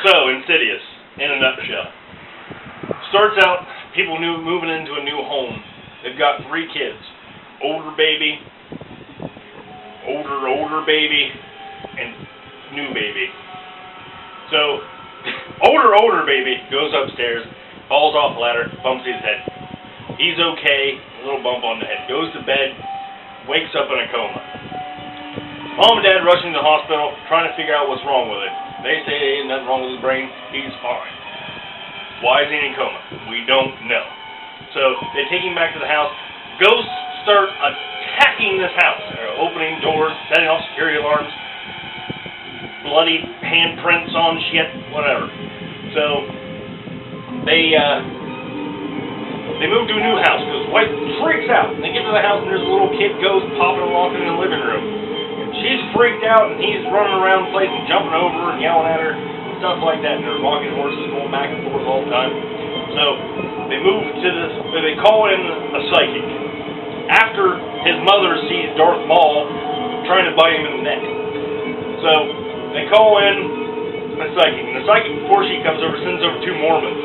So, Insidious, in a nutshell. Starts out, people moving into a new home. They've got 3 kids. Older baby, older baby, and new baby. So, older baby goes upstairs, falls off the ladder, bumps his head. He's okay, a little bump on the head. Goes to bed, wakes up in a coma. Mom and Dad rushing to the hospital, trying to figure out what's wrong with it. They say ain't nothing wrong with his brain, he's fine. Why is he in a coma? We don't know. So, they take him back to the house. Ghosts start attacking this house. They're opening doors, setting off security alarms, bloody handprints on shit, whatever. So, they move to a new house because wife freaks out. And they get to the house and there's a little kid ghost popping and walking in the living room. She's freaked out and he's running around the place and jumping over and yelling at her and stuff like that. And they're rocking horses going back and forth all the time. So they move to this, they call in a psychic. After his mother sees Darth Maul trying to bite him in the neck. So they call in a psychic. And the psychic, before she comes over, sends over 2 Mormons.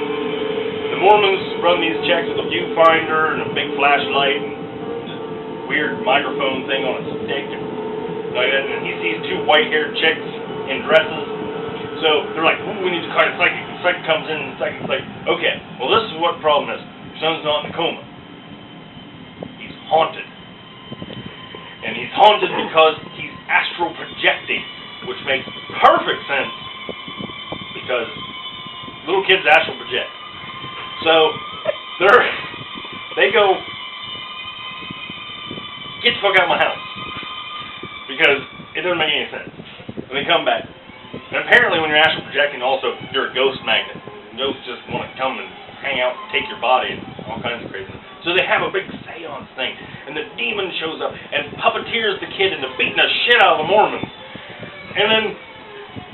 The Mormons run these checks with a viewfinder and a big flashlight and this weird microphone thing on a stick. And he sees 2 white-haired chicks in dresses. So they're like, ooh, we need to call a psychic. The psychic comes in and the psychic's like, okay, well this is what the problem is. Your son's not in a coma. He's haunted. And he's haunted because he's astral projecting, which makes perfect sense because little kids astral project. So they go, get the fuck out of my house. Because it doesn't make any sense. And they come back. And apparently when you're astral projecting also, you're a ghost magnet. Ghosts just want to come and hang out and take your body and all kinds of craziness. So they have a big seance thing. And the demon shows up and puppeteers the kid into beating the shit out of the Mormons. And then,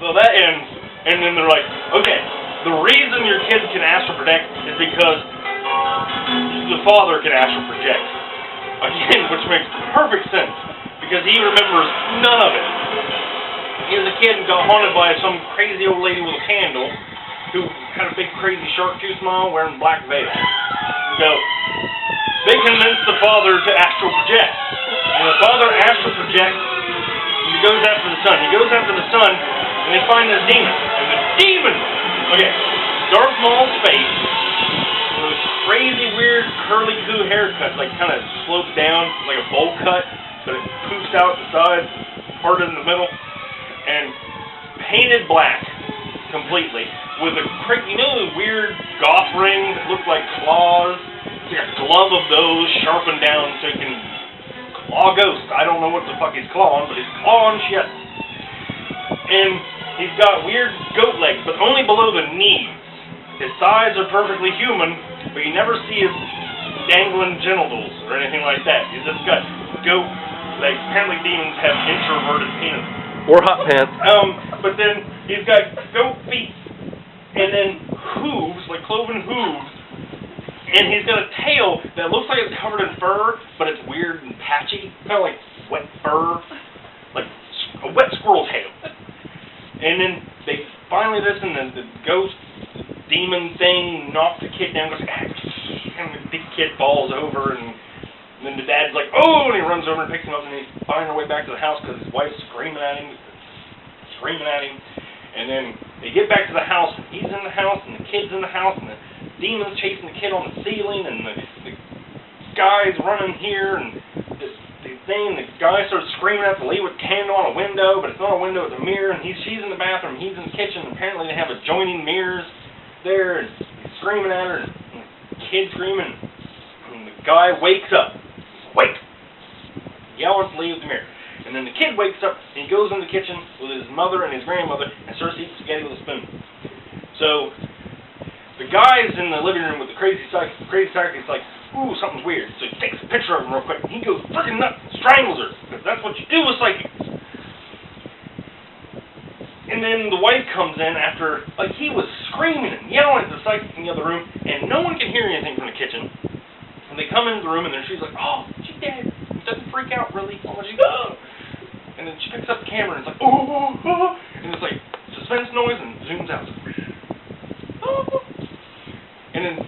so that ends. And then they're like, okay, the reason your kid can astral project is because the father can astral project. Again, which makes perfect sense. Because he remembers none of it. He was a kid and got haunted by some crazy old lady with a candle who had a big crazy shark tooth smile wearing black veil. So, they convinced the father to astral project. And the father astral projects, he goes after the son. He goes after the son, and they find this demon. And the demon, okay, Darth Maul's face, with crazy weird curly-coo haircut, like kind of slopes down, like a bowl cut. But it poofs out the sides, parted in the middle, and painted black completely with a those weird goth rings that look like claws. It's like a glove of those sharpened down so he can claw ghosts. I don't know what the fuck he's clawing, but he's clawing shit. And he's got weird goat legs, but only below the knees. His thighs are perfectly human, but you never see his dangling genitals or anything like that. He's just got goat. Like, apparently demons have introverted penis. Or hot pants. But then he's got goat feet, and then hooves, like cloven hooves, and he's got a tail that looks like it's covered in fur, but it's weird and patchy, kind of like wet fur, like a wet squirrel tail. And then they finally and the ghost demon thing knocks the kid down, goes, and the big kid falls over, and then the dad's like, oh, and he runs over and picks him up, and he's finding their way back to the house because his wife's screaming at him. And then they get back to the house, and he's in the house, and the kid's in the house, and the demon's chasing the kid on the ceiling, and the guy's running here, and the guy starts screaming at the lady with a candle on a window, but it's not a window, it's a mirror, and she's in the bathroom, he's in the kitchen, and apparently they have adjoining mirrors there, and he's screaming at her, and the kid's screaming, and the guy wakes up. Wait! Yelling to leave the mirror. And then the kid wakes up, and he goes in the kitchen with his mother and his grandmother and starts eating spaghetti with a spoon. So, the guy's in the living room with the crazy psychic. The crazy psychic is like, ooh, something's weird. So he takes a picture of him real quick, and he goes freaking nuts and strangles her. Because that's what you do with psychics. And then the wife comes in after, like, he was screaming and yelling at the psychic in the other room, and no one can hear anything from the kitchen. And they come into the room, and then she's like, oh, she's dead. It doesn't freak out, really. Oh, she's, oh. And then she picks up the camera, and it's like, oh, oh, oh. And it's like suspense noise, and zooms out. then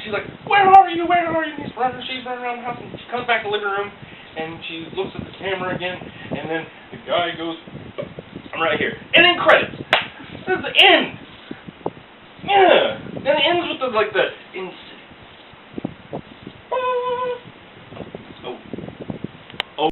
she's like, where are you? Where are you? And she's running around the house, and she comes back to the living room, and she looks at the camera again, and then the guy goes, I'm right here. And then credits. This is the end. Yeah. Then it ends with the